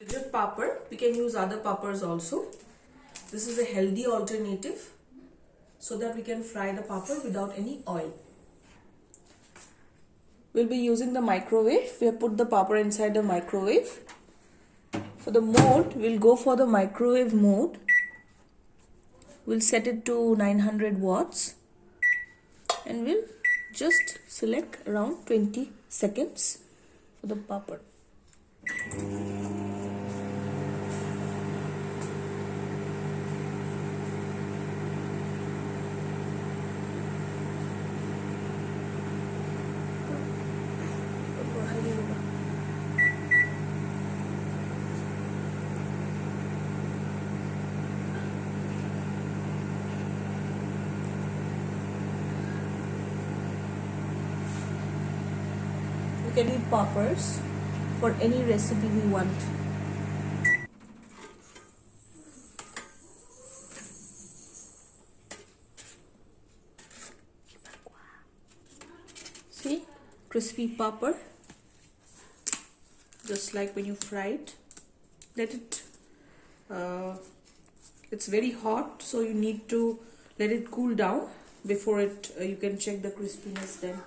Rigid papad, we can use other papads also. This is a healthy alternative so that we can fry the papad without any oil. We'll be using the microwave. We have put the papad inside the microwave. For the mode, we'll go for the microwave mode. We'll set it to 900 watts and we'll just select around 20 seconds for the papad. We can eat papads for any recipe we want. See, crispy papad, just like when you fry it. Let it, it's very hot, so you need to let it cool down before it. You can check the crispiness then.